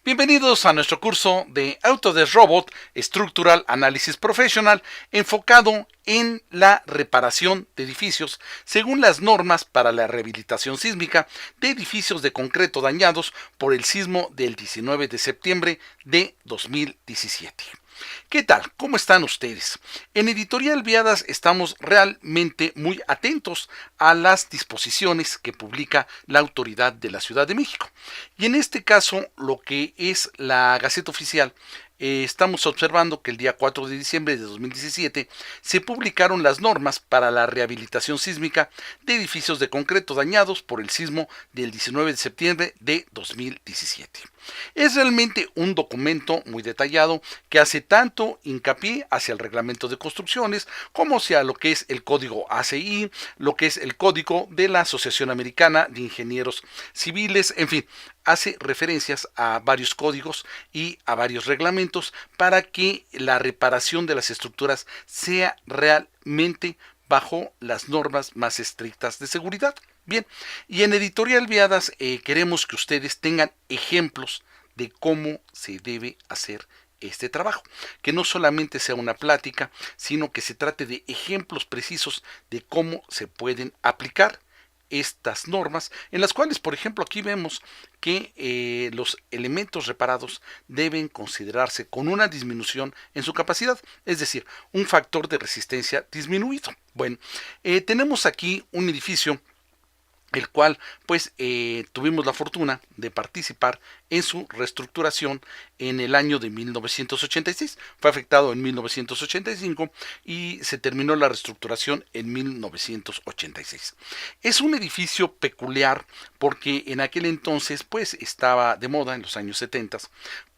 Bienvenidos a nuestro curso de Autodesk Robot Structural Analysis Professional enfocado en la reparación de edificios según las normas para la rehabilitación sísmica de edificios de concreto dañados por el sismo del 19 de septiembre de 2017. ¿Qué tal? ¿Cómo están ustedes? En Editorial Viadas estamos realmente muy atentos a las disposiciones que publica la autoridad de la Ciudad de México. Y en este caso, lo que es la Gaceta Oficial, estamos observando que el día 4 de diciembre de 2017 se publicaron las normas para la rehabilitación sísmica de edificios de concreto dañados por el sismo del 19 de septiembre de 2017. Es realmente un documento muy detallado que hace tanto hincapié hacia el reglamento de construcciones como hacia lo que es el código ACI, lo que es el código de la Asociación Americana de Ingenieros Civiles, en fin, hace referencias a varios códigos y a varios reglamentos para que la reparación de las estructuras sea realmente bajo las normas más estrictas de seguridad. Bien, y en Editorial Viadas queremos que ustedes tengan ejemplos de cómo se debe hacer este trabajo, que no solamente sea una plática, sino que se trate de ejemplos precisos de cómo se pueden aplicar estas normas, en las cuales, por ejemplo, aquí vemos que los elementos reparados deben considerarse con una disminución en su capacidad, es decir, un factor de resistencia disminuido. Bueno, tenemos aquí un edificio el cual tuvimos la fortuna de participar en su reestructuración en el año de 1986. Fue afectado en 1985 y se terminó la reestructuración en 1986. Es un edificio peculiar porque en aquel entonces estaba de moda en los años 70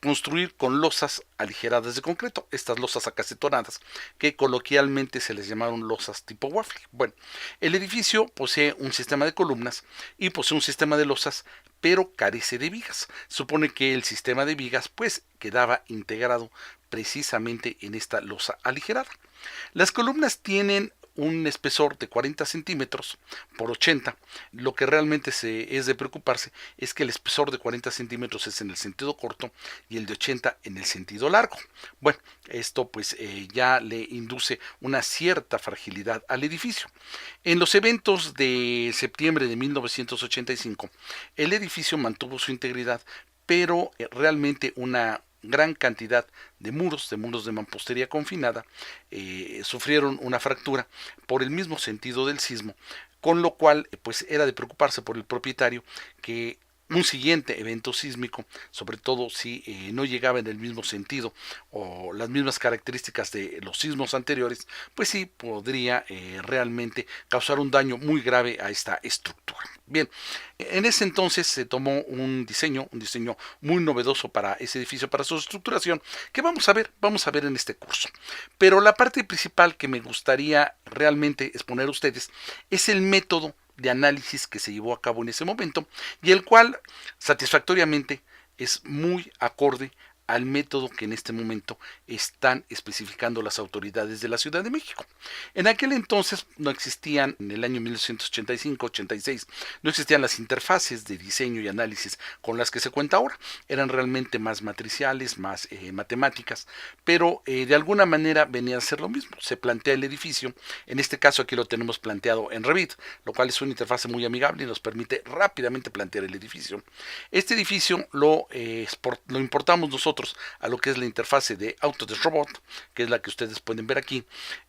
construir con losas aligeradas de concreto, estas losas acacetonadas, que coloquialmente se les llamaron losas tipo waffle. Bueno, el edificio posee un sistema de columnas y posee un sistema de losas, pero carece de vigas. Supone que el sistema de vigas quedaba integrado precisamente en esta losa aligerada. Las columnas tienen un espesor de 40 centímetros por 80. Lo que realmente es de preocuparse es que el espesor de 40 centímetros es en el sentido corto y el de 80 en el sentido largo. Bueno, esto ya le induce una cierta fragilidad al edificio. En los eventos de septiembre de 1985, el edificio mantuvo su integridad, pero realmente una gran cantidad de muros de mampostería confinada sufrieron una fractura por el mismo sentido del sismo, con lo cual era de preocuparse por el propietario que un siguiente evento sísmico, sobre todo si no llegaba en el mismo sentido o las mismas características de los sismos anteriores, pues sí podría realmente causar un daño muy grave a esta estructura. Bien, en ese entonces se tomó un diseño muy novedoso para ese edificio, para su estructuración, que vamos a ver en este curso. Pero la parte principal que me gustaría realmente exponer a ustedes es el método de análisis que se llevó a cabo en ese momento y el cual satisfactoriamente es muy acorde al método que en este momento están especificando las autoridades de la Ciudad de México. En aquel entonces no existían, en el año 1985-86, no existían las interfaces de diseño y análisis con las que se cuenta ahora. Eran realmente más matriciales, más matemáticas, pero de alguna manera venía a ser lo mismo. Se plantea el edificio, en este caso aquí lo tenemos planteado en Revit, lo cual es una interfase muy amigable y nos permite rápidamente plantear el edificio. Este edificio lo importamos nosotros a lo que es la interfase de Autodesk Robot, que es la que ustedes pueden ver aquí,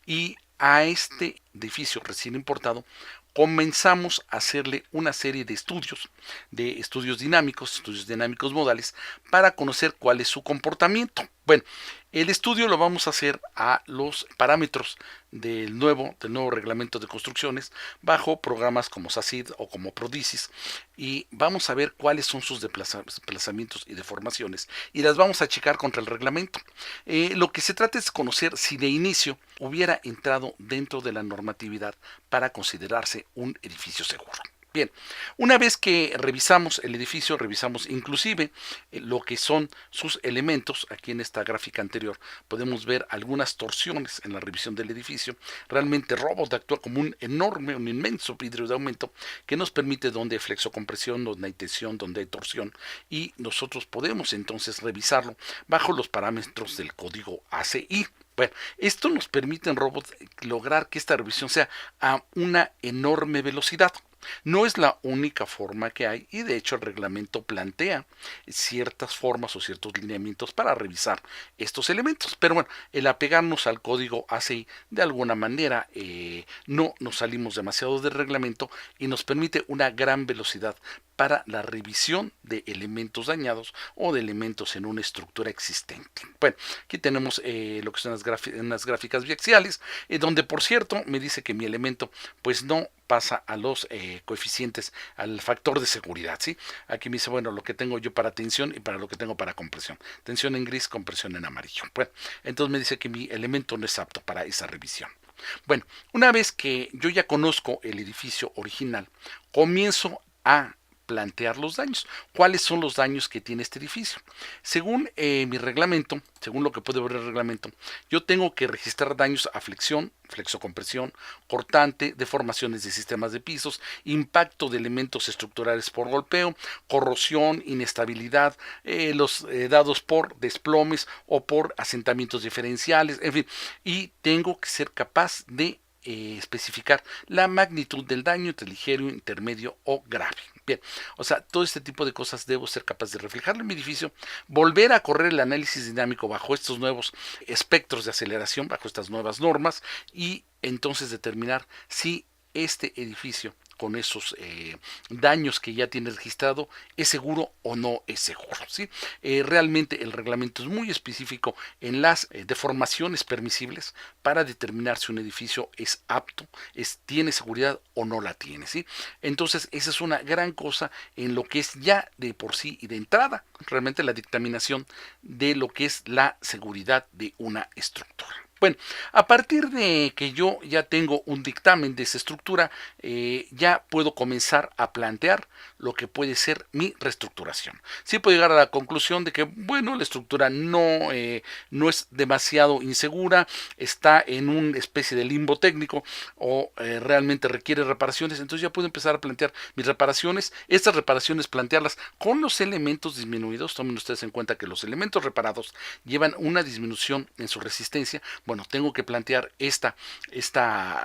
y a este edificio recién importado comenzamos a hacerle una serie de estudios dinámicos modales, para conocer cuál es su comportamiento. Bueno, el estudio lo vamos a hacer a los parámetros del nuevo reglamento de construcciones bajo programas como SACID o como Prodisis, y vamos a ver cuáles son sus desplazamientos y deformaciones y las vamos a checar contra el reglamento. Lo que se trata es conocer si de inicio hubiera entrado dentro de la normatividad para considerarse un edificio seguro. Bien, una vez que revisamos el edificio, revisamos inclusive lo que son sus elementos. Aquí en esta gráfica anterior podemos ver algunas torsiones en la revisión del edificio. Realmente Robot actúa como un inmenso vidrio de aumento que nos permite donde hay flexocompresión, donde hay tensión, donde hay torsión, y nosotros podemos entonces revisarlo bajo los parámetros del código ACI. Bueno, esto nos permite en Robot lograr que esta revisión sea a una enorme velocidad. No es la única forma que hay, y de hecho el reglamento plantea ciertas formas o ciertos lineamientos para revisar estos elementos. Pero bueno, el apegarnos al código ACI de alguna manera no nos salimos demasiado del reglamento y nos permite una gran velocidad para la revisión de elementos dañados o de elementos en una estructura existente. Bueno, aquí tenemos lo que son unas gráficas biaxiales, donde por cierto me dice que mi elemento pues no pasa a los coeficientes, al factor de seguridad, ¿sí? Aquí me dice, bueno, lo que tengo yo para tensión y para lo que tengo para compresión. Tensión en gris, compresión en amarillo. Bueno, entonces me dice que mi elemento no es apto para esa revisión. Bueno, una vez que yo ya conozco el edificio original, comienzo a plantear los daños. ¿Cuáles son los daños que tiene este edificio? Según mi reglamento, según lo que puede ver el reglamento, yo tengo que registrar daños a flexión, flexocompresión, cortante, deformaciones de sistemas de pisos, impacto de elementos estructurales por golpeo, corrosión, inestabilidad, los dados por desplomes o por asentamientos diferenciales, en fin, y tengo que ser capaz de especificar la magnitud del daño entre ligero, intermedio o grave. Bien, o sea, todo este tipo de cosas debo ser capaz de reflejarlo en mi edificio, volver a correr el análisis dinámico bajo estos nuevos espectros de aceleración, bajo estas nuevas normas, y entonces determinar si este edificio con esos daños que ya tiene registrado es seguro o no es seguro, ¿sí? Realmente el reglamento es muy específico en las deformaciones permisibles para determinar si un edificio es apto, tiene seguridad o no la tiene, ¿sí? Entonces esa es una gran cosa en lo que es ya de por sí y de entrada realmente la dictaminación de lo que es la seguridad de una estructura. Bueno, a partir de que yo ya tengo un dictamen de esa estructura, ya puedo comenzar a plantear lo que puede ser mi reestructuración. Sí puedo llegar a la conclusión de que, bueno, la estructura no es demasiado insegura, está en una especie de limbo técnico o realmente requiere reparaciones, entonces ya puedo empezar a plantear mis reparaciones. Estas reparaciones plantearlas con los elementos disminuidos. Tomen ustedes en cuenta que los elementos reparados llevan una disminución en su resistencia. Bueno, tengo que plantear esta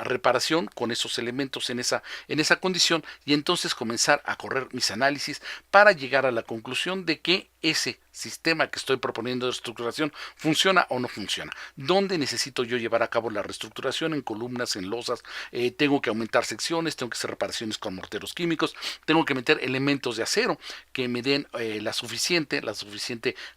reparación con esos elementos en esa condición, y entonces comenzar a correr mis análisis para llegar a la conclusión de que ese sistema que estoy proponiendo de reestructuración funciona o no funciona. ¿Dónde necesito yo llevar a cabo la reestructuración? En columnas, en losas, tengo que aumentar secciones, tengo que hacer reparaciones con morteros químicos, tengo que meter elementos de acero que me den la suficiente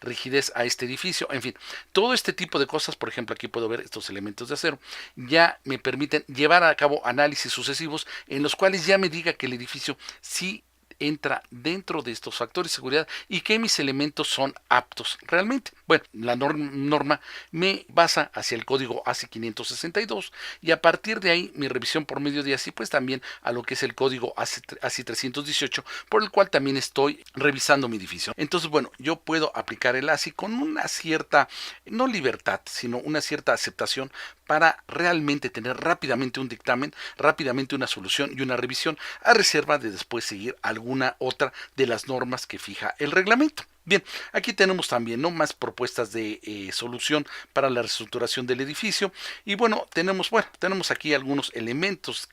rigidez a este edificio. En fin, todo este tipo de cosas, por ejemplo, aquí puedo ver estos elementos de acero, ya me permiten llevar a cabo análisis sucesivos en los cuales ya me diga que el edificio sí entra dentro de estos factores de seguridad y que mis elementos son aptos realmente. Bueno, la norma me basa hacia el código ASI 562, y a partir de ahí mi revisión por medio de ASI pues también a lo que es el código ASI 318, por el cual también estoy revisando mi edificio. Entonces, bueno, yo puedo aplicar el ASI con una cierta, no libertad, sino una cierta aceptación para realmente tener rápidamente un dictamen, rápidamente una solución y una revisión, a reserva de después seguir alguna otra de las normas que fija el reglamento. Bien, aquí tenemos también más propuestas de solución para la reestructuración del edificio, y bueno, tenemos aquí algunos elementos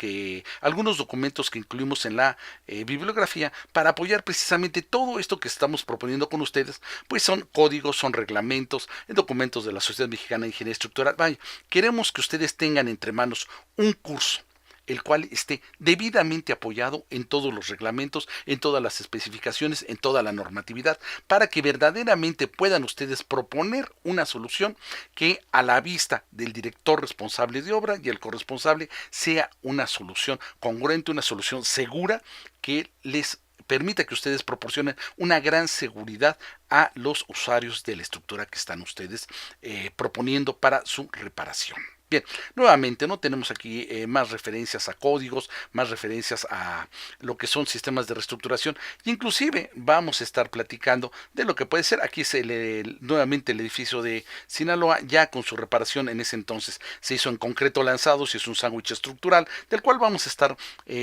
algunos documentos que incluimos en la bibliografía para apoyar precisamente todo esto que estamos proponiendo con ustedes. Pues son códigos, son reglamentos, documentos de la Sociedad Mexicana de Ingeniería Estructural. Vaya, queremos que ustedes tengan entre manos un curso el cual esté debidamente apoyado en todos los reglamentos, en todas las especificaciones, en toda la normatividad, para que verdaderamente puedan ustedes proponer una solución que a la vista del director responsable de obra y el corresponsable sea una solución congruente, una solución segura que les permita que ustedes proporcionen una gran seguridad a los usuarios de la estructura que están ustedes proponiendo para su reparación. Bien, nuevamente no tenemos aquí más referencias a códigos, más referencias a lo que son sistemas de reestructuración, y inclusive vamos a estar platicando de lo que puede ser. Aquí es nuevamente el edificio de Sinaloa, ya con su reparación. En ese entonces se hizo en concreto lanzado, se hizo un sándwich estructural, del cual vamos a estar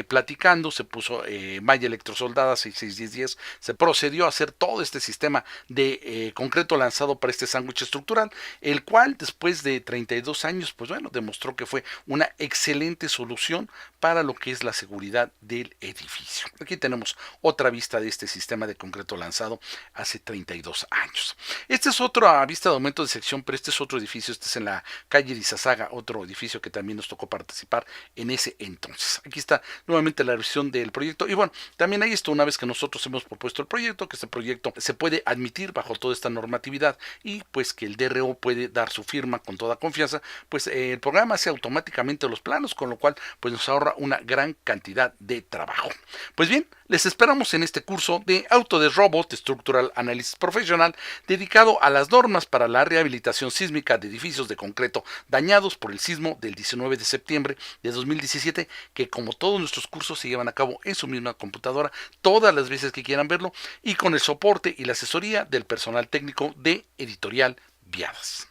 platicando. Se puso malla electrosoldada 6610, se procedió a hacer todo este sistema de concreto lanzado para este sándwich estructural, el cual después de 32 años, pues bueno, demostró que fue una excelente solución para lo que es la seguridad del edificio. Aquí tenemos otra vista de este sistema de concreto lanzado hace 32 años. Esta es otra vista de aumento de sección, pero este es otro edificio. Este es en la calle Izazaga, otro edificio que también nos tocó participar en ese entonces. Aquí está nuevamente la versión del proyecto, y bueno, también hay esto. Una vez que nosotros hemos propuesto el proyecto, que este proyecto se puede admitir bajo toda esta normatividad, y pues que el DRO puede dar su firma con toda confianza, pues el programa hace automáticamente los planos, con lo cual pues nos ahorra una gran cantidad de trabajo. Pues bien, les esperamos en este curso de Autodesk Robot Structural Analysis Professional, dedicado a las normas para la rehabilitación sísmica de edificios de concreto dañados por el sismo del 19 de septiembre de 2017, que como todos nuestros cursos se llevan a cabo en su misma computadora todas las veces que quieran verlo, y con el soporte y la asesoría del personal técnico de Editorial Viadas.